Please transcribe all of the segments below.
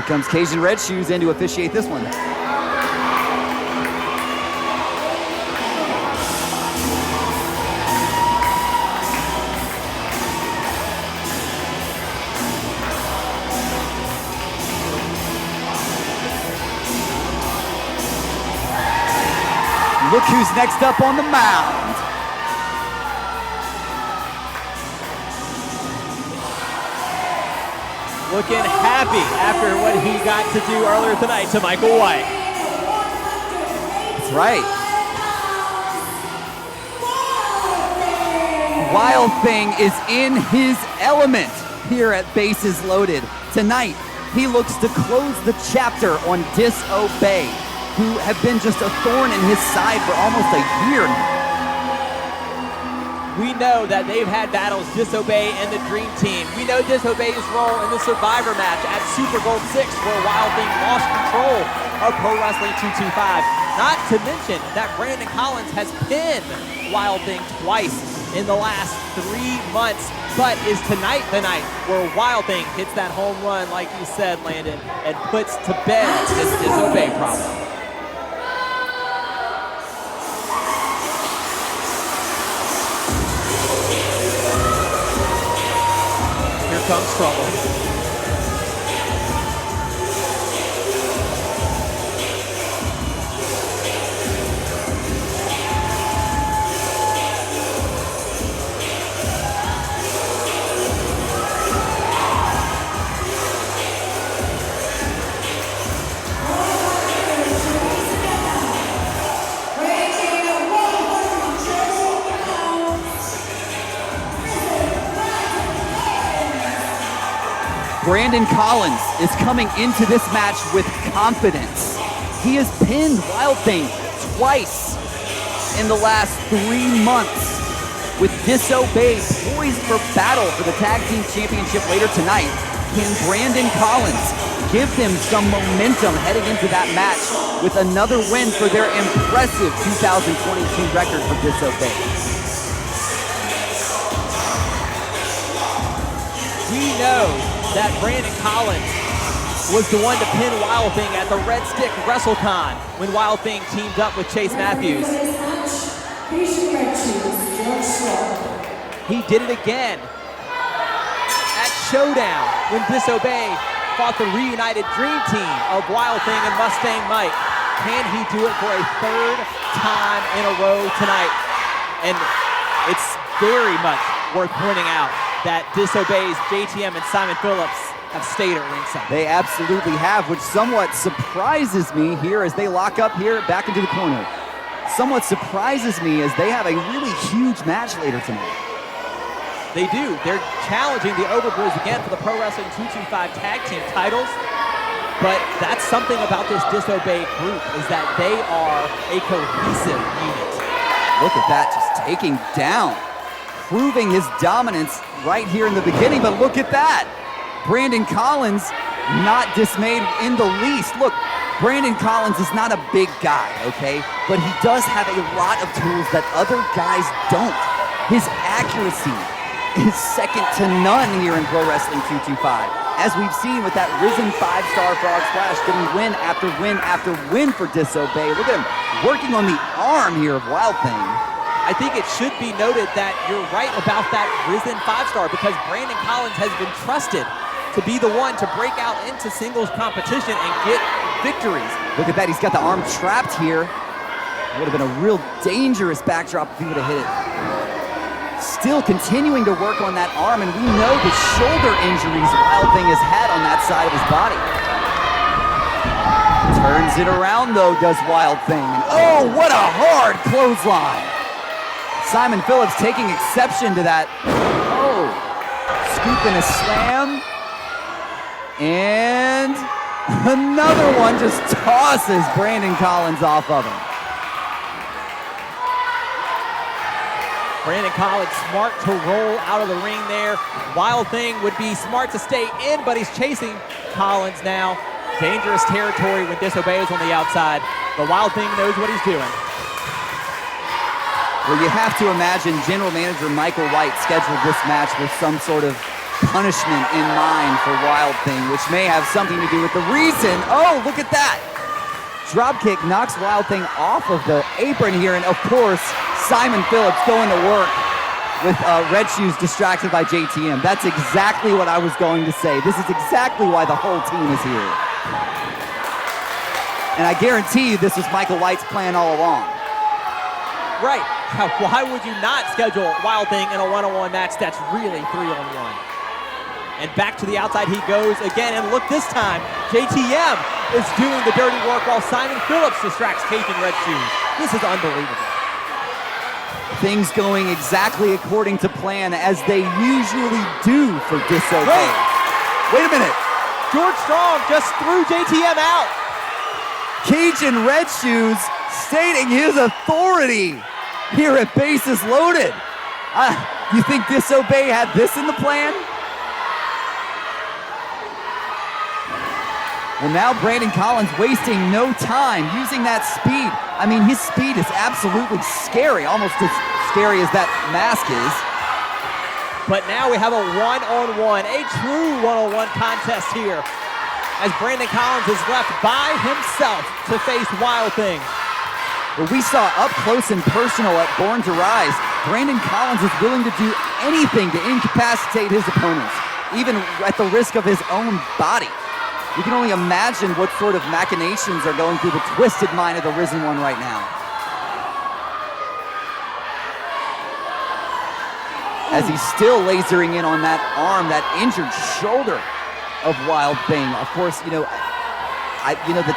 Here comes Cajun Red Shoes in to officiate this one. Look who's next up on the mound. Looking happy after what he got to do earlier tonight to Michael White. That's right. WildThing is in his element here at Bases Loaded. Tonight, he looks to close the chapter on Disobey, who have been just a thorn in his side for almost a year now. We know that they've had battles, Disobey and the Dream Team. We know Disobey's role in the Survivor match at Super Gold 6, where WildThing lost control of Pro Wrestling 225. Not to mention that Brandon Collins has pinned WildThing twice in the last 3 months, but is tonight the night where WildThing hits that home run, like you said, Landon, and puts to bed this Disobey problem. Here comes trouble. Brandon Collins is coming into this match with confidence. He has pinned WildThing twice in the last 3 months. With Disobey poised for battle for the Tag Team Championship later tonight, can Brandon Collins give them some momentum heading into that match with another win for their impressive 2022 record for Disobey? We know that Brandon Collins was the one to pin WildThing at the Red Stick WrestleCon when WildThing teamed up with Chase Matthews. He did it again at Showdown when Disobey fought the reunited Dream Team of WildThing and Mustang Mike. Can he do it for a 3rd time in a row tonight? And it's very much worth pointing out that Disobey's JTM and Simon Phillips have stayed at ringside. They absolutely have, which somewhat surprises me here as they lock up here back into the corner. Somewhat surprises me as they have a really huge match later tonight. They do. They're challenging the Overbrews again for the Pro Wrestling 225 Tag Team titles. But that's something about this Disobey group, is that they are a cohesive unit. Look at that, just taking down, proving his dominance right here in the beginning, but look at that. Brandon Collins not dismayed in the least. Look, Brandon Collins is not a big guy, okay? But he does have a lot of tools that other guys don't. His accuracy is second to none here in Pro Wrestling 225. As we've seen with that risen 5-star Frog Splash, getting win after win after win for Disobey. Look at him working on the arm here of WildThing. I think it should be noted that you're right about that risen 5-star, because Brandon Collins has been trusted to be the one to break out into singles competition and get victories. Look at that, he's got the arm trapped here. Would have been a real dangerous backdrop if he would have hit it. Still continuing to work on that arm, and we know the shoulder injuries WildThing has had on that side of his body. Turns it around though, does WildThing. Oh, what a hard clothesline. Simon Phillips taking exception to that. Oh, scoop and a slam. And another one just tosses Brandon Collins off of him. Brandon Collins smart to roll out of the ring there. WildThing would be smart to stay in, but he's chasing Collins now. Dangerous territory when Disobey is on the outside. But WildThing knows what he's doing. Well, you have to imagine General Manager Michael White scheduled this match with some sort of punishment in mind for WildThing, which may have something to do with the reason. Oh, look at that. Dropkick knocks WildThing off of the apron here, and of course, Simon Phillips going to work with Red Shoes distracted by JTM. That's exactly what I was going to say. This is exactly why the whole team is here. And I guarantee you this was Michael White's plan all along. Right. Why would you not schedule WildThing in a one-on-one match that's really 3-on-1? And back to the outside he goes again, and look this time, JTM is doing the dirty work while Simon Phillips distracts Cajun Red Shoes. This is unbelievable. Things going exactly according to plan, as they usually do for Disobey. Wait a minute. George Strong just threw JTM out. Cajun Red Shoes stating his authority here at Bases Loaded. You think Disobey had this in the plan? Well, now Brandon Collins wasting no time, using that speed. I mean, his speed is absolutely scary, almost as scary as that mask is. But now we have a one-on-one, a true one-on-one contest here, as Brandon Collins is left by himself to face WildThing. But we saw up close and personal at Born to Rise, Brandon Collins is willing to do anything to incapacitate his opponents, even at the risk of his own body. We can only imagine what sort of machinations are going through the twisted mind of the Risen One right now. As he's still lasering in on that arm, that injured shoulder of WildThing. Of course, the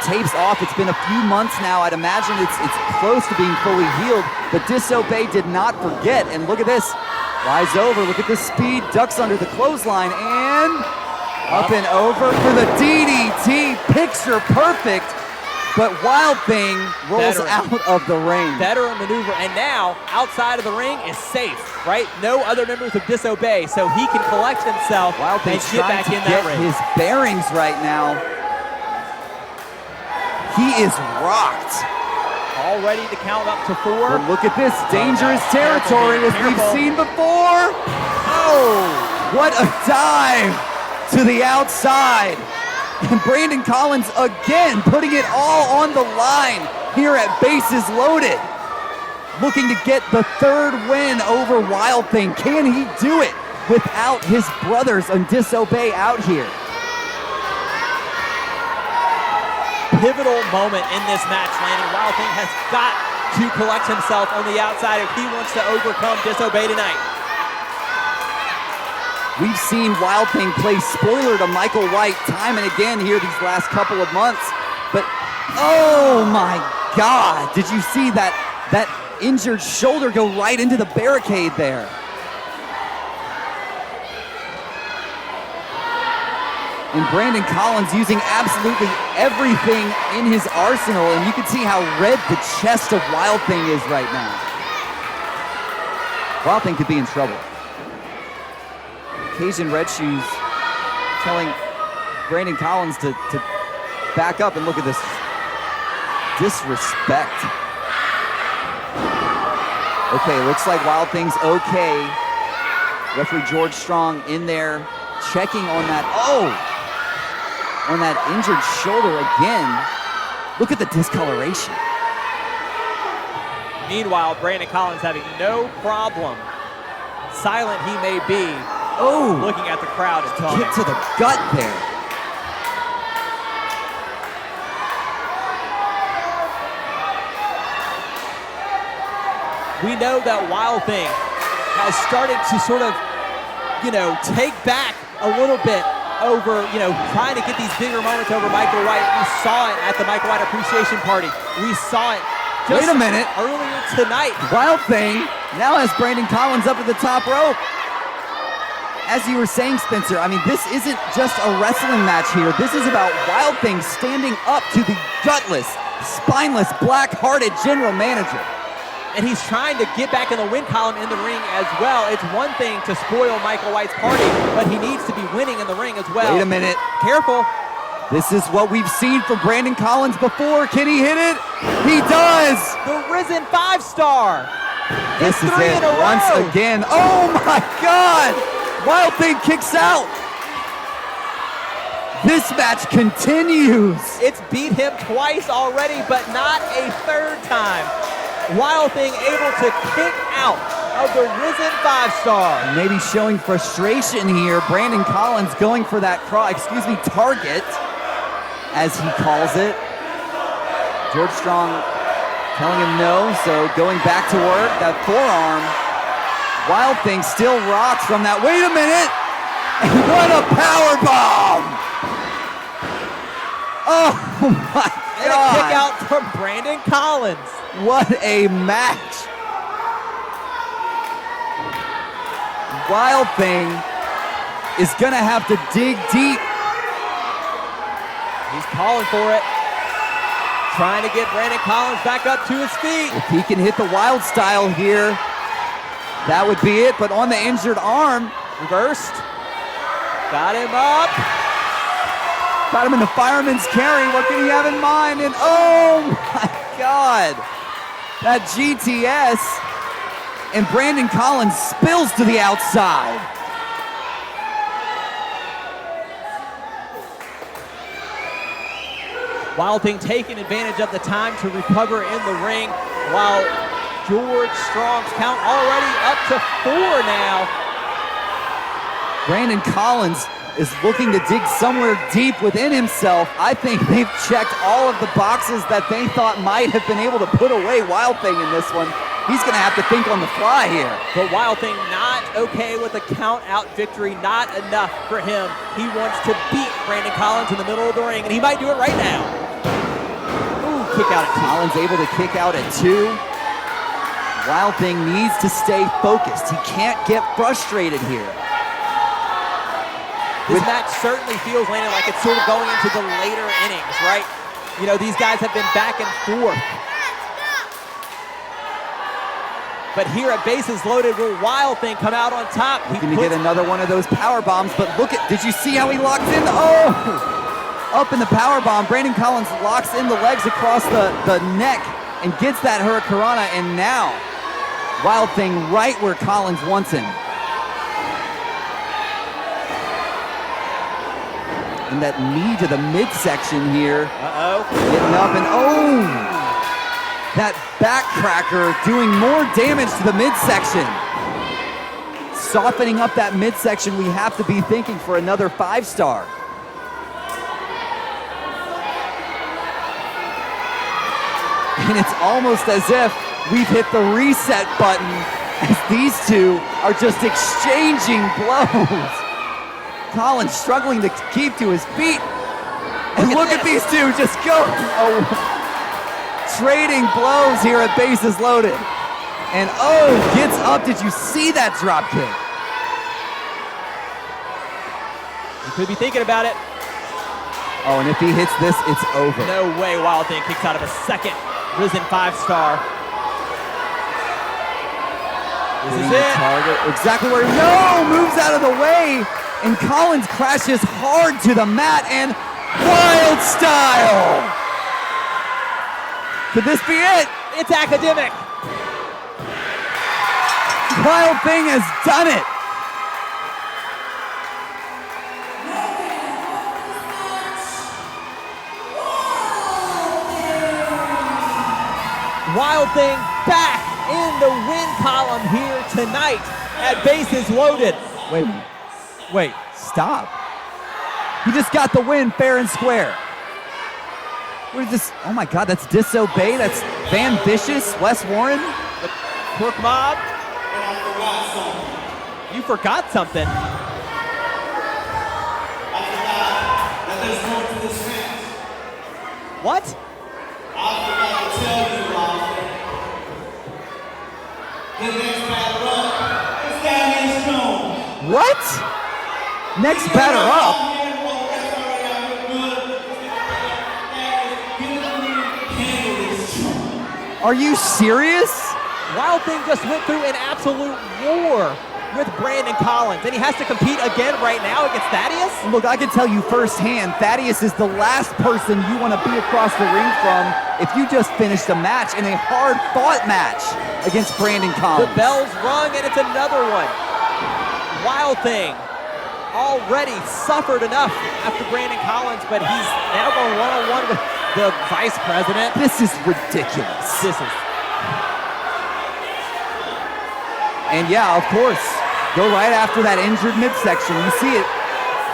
tape's off. It's been a few months now. I'd imagine it's close to being fully healed, but Disobey did not forget. And look at this. Flies over. Look at this speed. Ducks under the clothesline and up and over for the DDT. Picture perfect. But WildThing rolls out of the ring. Veteran maneuver, and now outside of the ring is safe, right? No other members of Disobey, so he can collect himself and get back in that ring. His bearings right now. He is rocked. All ready to count up to 4. But look at this, dangerous territory as we've seen before. Oh, what a dive to the outside. And Brandon Collins again putting it all on the line here at Bases Loaded. Looking to get the 3rd win over WildThing. Can he do it without his brothers on Disobey out here? Pivotal moment in this match, Landon. WildThing has got to collect himself on the outside if he wants to overcome Disobey tonight. We've seen WildThing play spoiler to Michael White time and again here these last couple of months. But, oh my God, did you see that injured shoulder go right into the barricade there? And Brandon Collins using absolutely everything in his arsenal, and you can see how red the chest of WildThing is right now. WildThing could be in trouble. Cajun Red Shoes telling Brandon Collins to back up, and look at this disrespect. Okay, looks like WildThing's okay. Referee George Strong in there checking on that, on that injured shoulder again. Look at the discoloration. Meanwhile, Brandon Collins having no problem, silent he may be, looking at the crowd and talking. Kick to the gut there. We know that WildThing has started to sort of, take back a little bit over, trying to get these bigger moments over Michael White. We saw it at the Michael White appreciation party. We saw it just earlier tonight. WildThing now has Brandon Collins up at the top rope. As you were saying, Spencer, I mean, this isn't just a wrestling match here. This is about WildThing standing up to the gutless, spineless, black-hearted general manager. And he's trying to get back in the win column in the ring as well. It's one thing to spoil Michael White's party, but he needs to be winning in the ring as well. Wait a minute. Careful. This is what we've seen from Brandon Collins before. Can he hit it? He does. The Risen 5-star. This is it once again. Oh my God. WildThing kicks out. This match continues. It's beat him twice already, but not a third time. WildThing able to kick out of the Risen 5-star. Maybe showing frustration here. Brandon Collins going for that target, as he calls it. George Strong telling him no, so going back to work. That forearm. WildThing still rocks from that. Wait a minute! And what a power bomb! Oh my God! And a kick out from Brandon Collins. What a match! WildThing is gonna have to dig deep. He's calling for it. Trying to get Brandon Collins back up to his feet. If he can hit the wild style here, that would be it. But on the injured arm, reversed. Got him up. Got him in the fireman's carry. What can he have in mind? And oh my God, that GTS. And Brandon Collins spills to the outside. WildThing taking advantage of the time to recover in the ring, while George Strong's count already up to 4 now. Brandon Collins is looking to dig somewhere deep within himself. I think they've checked all of the boxes that they thought might have been able to put away WildThing in this one. He's gonna have to think on the fly here. But WildThing not okay with a count out victory, not enough for him. He wants to beat Brandon Collins in the middle of the ring, and he might do it right now. Ooh, kick out at 2. Collins able to kick out at 2. WildThing needs to stay focused. He can't get frustrated here. This match certainly feels, Landon, like it's sort of going into the later innings, right? You know, these guys have been back and forth. But here at Bases Loaded, will WildThing come out on top? He's going to get another one of those power bombs, but look at, did you see how he locks in? Oh! Up in the power bomb, Brandon Collins locks in the legs across the neck and gets that Hurricanrana, and now WildThing right where Collins wants him. And that knee to the midsection here. Getting up and oh! That backcracker doing more damage to the midsection. Softening up that midsection, we have to be thinking for another 5-star. And it's almost as if we've hit the reset button as these two are just exchanging blows. Collins struggling to keep to his feet. And look at these two just go. Oh, trading blows here at Bases Loaded. And oh, gets up. Did you see that drop kick? You could be thinking about it. Oh, and if he hits this, it's over. No way WildThing kicks out of a second Risen 5-star. This is it. Target exactly where, no, moves out of the way. And Collins crashes hard to the mat, and wild style. Could this be it? It's academic. WildThing has done it. WildThing back in the win column here tonight at Bases Loaded. Wait, stop. He just got the win fair and square. What is this? Oh my God, that's Disobey. That's Van Vicious, Wes Warren. The Crook Mob. You forgot something. What? I forgot to tell you, WildThing. The next batter up is Daniel Strong. What? Next batter up? Are you serious? WildThing just went through an absolute war with Brandon Collins, and he has to compete again right now against Thaddeus? Look, I can tell you firsthand, Thaddeus is the last person you want to be across the ring from if you just finished a match, in a hard-fought match against Brandon Collins. The bell's rung, and it's another one. WildThing already suffered enough after Brandon Collins, but he's now going one-on-one with the vice president. This is ridiculous. This is. And yeah, of course, go right after that injured midsection. You see it,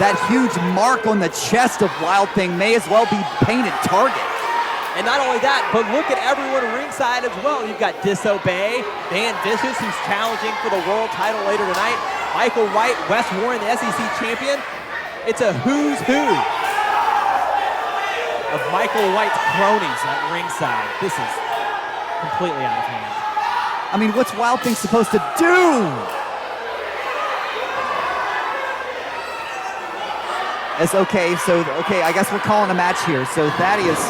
that huge mark on the chest of WildThing may as well be painted target. And not only that, but look at everyone ringside as well. You've got Disobey, Van Vicious, who's challenging for the world title later tonight, Michael White, Wes Warren, the SEC champion. It's a who's who of Michael White's cronies at ringside. This is completely out of hand. I mean, what's WildThing supposed to do? It's okay, I guess we're calling a match here. So Thaddeus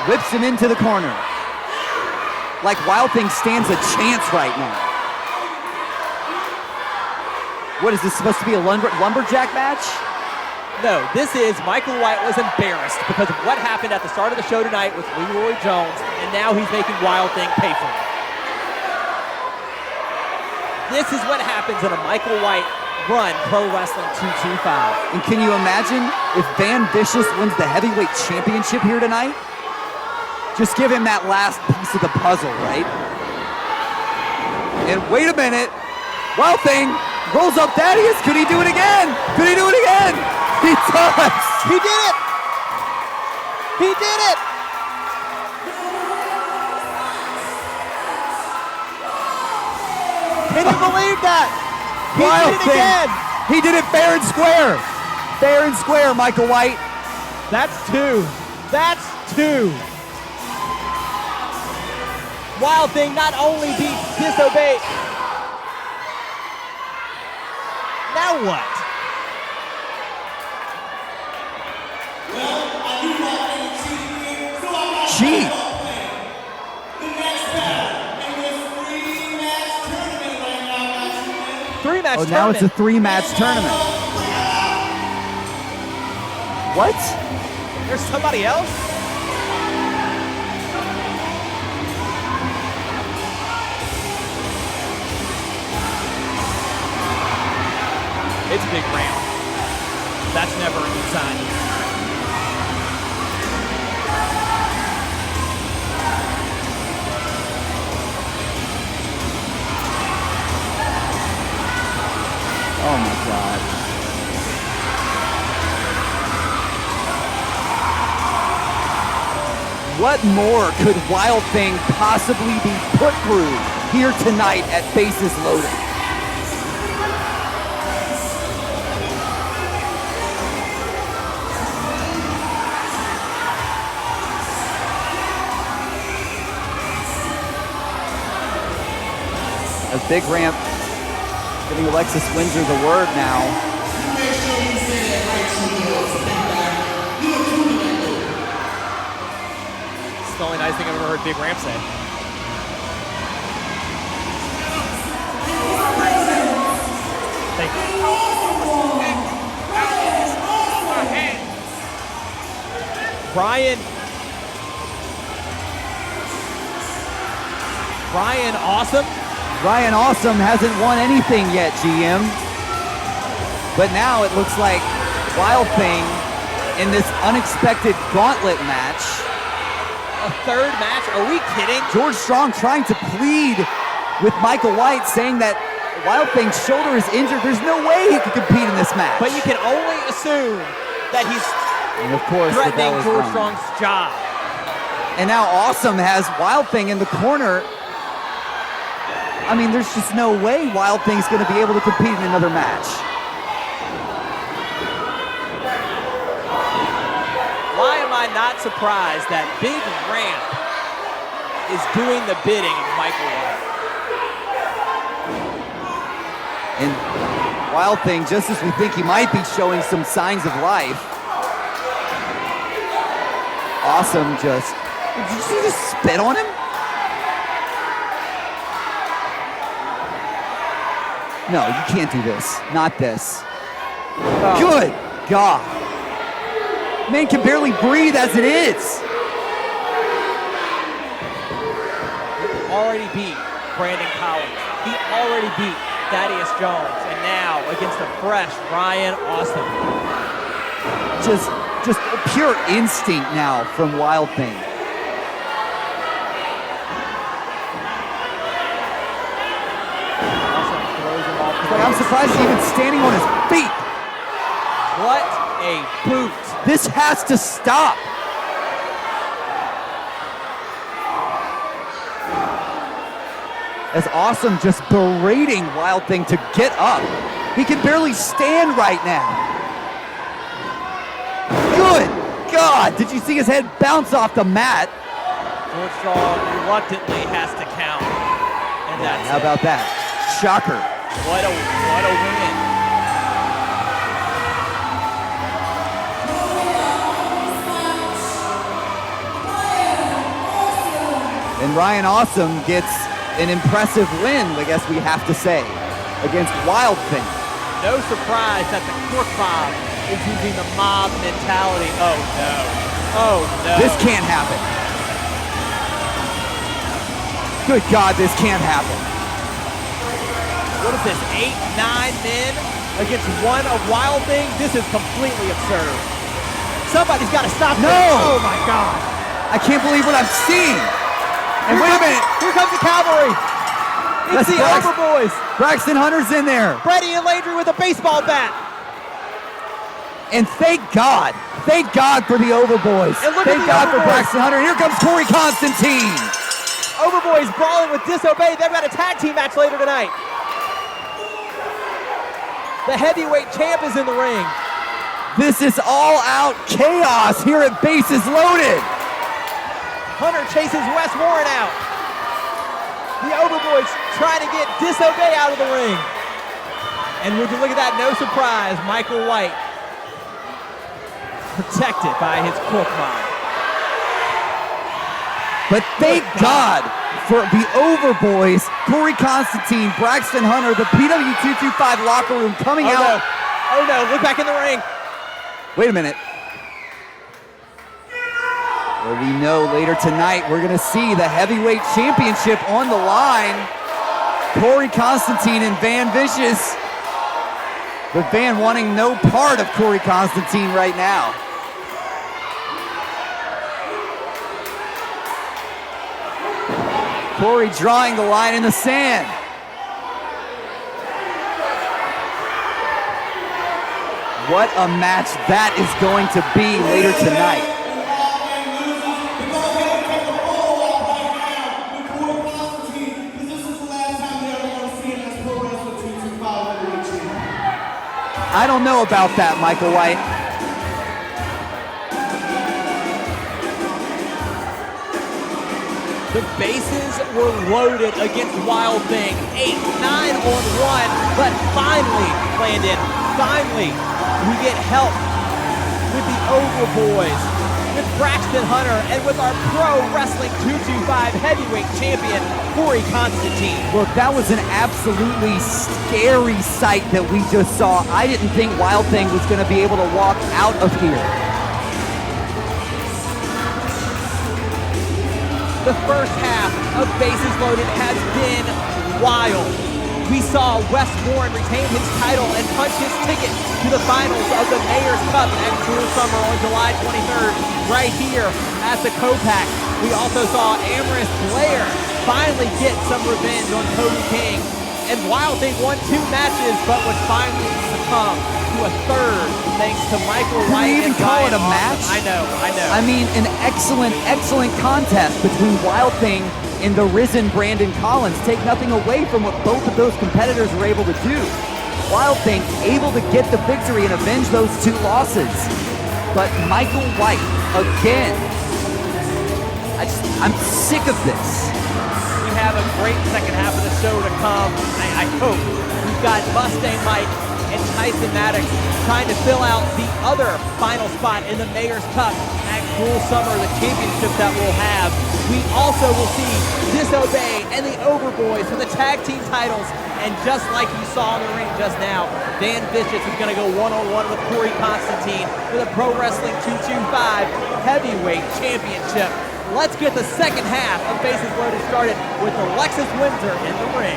whips him into the corner. Like WildThing stands a chance right now. What is this supposed to be, a lumberjack match? No, this is Michael White was embarrassed because of what happened at the start of the show tonight with Leroy Jones, and now he's making WildThing pay for it. This is what happens in a Michael White run Pro Wrestling 225. And can you imagine if Van Vicious wins the heavyweight championship here tonight? Just give him that last piece of the puzzle, right? And wait a minute, WildThing rolls up Thaddeus. Could he do it again? Could he do it again? He does. He did it. He did it. Can you believe that? He did it again. He did it fair and square. Fair and square, Michael White. That's two. That's two. WildThing not only beat Disobey. Now what? Well, I do not think cheating, so I got Cheat. the next battle in this three-match tournament right now, my friend. Three-match Oh, tournament. now it's a three-match tournament. What? There's somebody else? It's a big ramp. That's never a good sign. Oh my God. What more could WildThing possibly be put through here tonight at Bases Loaded? A big ramp giving Alexis Windsor the word now. Make sure you say that right to me, you look cool tonight. It's the only nice thing I've ever heard Big Ramp say. Thank you. Brian Awesome. Ryan Awesome hasn't won anything yet, GM. But now it looks like WildThing in this unexpected gauntlet match. A third match? Are we kidding? George Strong trying to plead with Michael White, saying that WildThing's shoulder is injured. There's no way he could compete in this match. But you can only assume that he's and of course, the threatening bell is George rung. Strong's job. And now Awesome has WildThing in the corner. I mean, there's just no way WildThing's going to be able to compete in another match. Why am I not surprised that Big Ramp is doing the bidding of Michael White? And WildThing, just as we think he might be showing some signs of life, Awesome just, did you see just spit on him? No, you can't do this. Not this. Good God. Man can barely breathe as it is. Already beat Brandon Collins. He already beat Thaddeus Jones, and now against the fresh Ryan Austin. Just pure instinct now from WildThing. Austin throws him off the But I'm surprised he's even standing on his feet. What a boot. This has to stop. As Awesome just berating WildThing to get up. He can barely stand right now. Good God, did you see his head bounce off the mat? George Strong reluctantly has to count. And that's How it. about that? Shocker. What a win. And Ryan Awesome gets an impressive win, I guess we have to say, against WildThing. No surprise that the Cork Mob is using the mob mentality. Oh no. Oh no. This can't happen. Good God, this can't happen. What is this, 8, 9 men against one of WildThing? This is completely absurd. Somebody's got to stop No! this. Oh my God. I can't believe what I'm seeing. And wait a minute. Here comes the cavalry. It's That's the Overboys. Braxton Hunter's in there. Brady and Landry with a baseball bat. And thank God for the Overboys. And look at Thank the God for Overboys. Braxton Hunter. Here comes Corey Constantine. Overboys brawling with Disobey. They've got a tag team match later tonight. The heavyweight champ is in the ring. This is all out chaos here at Bases Loaded. Hunter chases Wes Warren out. The Overboys trying to get Disobey out of the ring. And would you look at that, no surprise, Michael White protected by his Cork Mob. But thank God for the Overboys, Corey Constantine, Braxton Hunter, the PW225 locker room coming out. Oh no, look back in the ring. Wait a minute. Well, we know later tonight we're going to see the heavyweight championship on the line. Corey Constantine and Van Vicious. But Van wanting no part of Corey Constantine right now. Corey drawing the line in the sand. What a match that is going to be later tonight. I don't know about that, Michael White. The bases were loaded against WildThing. 8, 9 on 1, but finally, Landon, finally, we get help with the Overboys, with Braxton Hunter, and with our Pro Wrestling 225 heavyweight champion, Corey Constantine. Look, that was an absolutely scary sight that we just saw. I didn't think WildThing was going to be able to walk out of here. The first half of Bases Loaded has been wild. We saw Wes Warren retain his title and punch his ticket to the finals of the Mayor's Cup at Cruel Summer on July 23rd, right here at the Copac. We also saw Amaris Blair finally get some revenge on Cody King. And WildThing won 2 matches, but would finally succumb to a third, thanks to Michael Can White we even and call Ryan it a Austin. match? I know. I mean, an excellent contest between WildThing and the risen Brandon Collins. Take nothing away from what both of those competitors were able to do. WildThing able to get the victory and avenge those 2 losses. But Michael White, again, I'm sick of this. We have a great second half of the show to come. I hope. We've got Mustang Mike and Tyson Maddox trying to fill out the other final spot in the Mayor's Cup at Cruel Summer, the championship that we'll have. We also will see Disobey and the Overboys for the tag team titles. And just like you saw in the ring just now, Van Vicious is going to go one-on-one with Corey Constantine for the Pro Wrestling 225 Heavyweight Championship. Let's get the second half of Bases Loaded started with Alexis Windsor in the ring.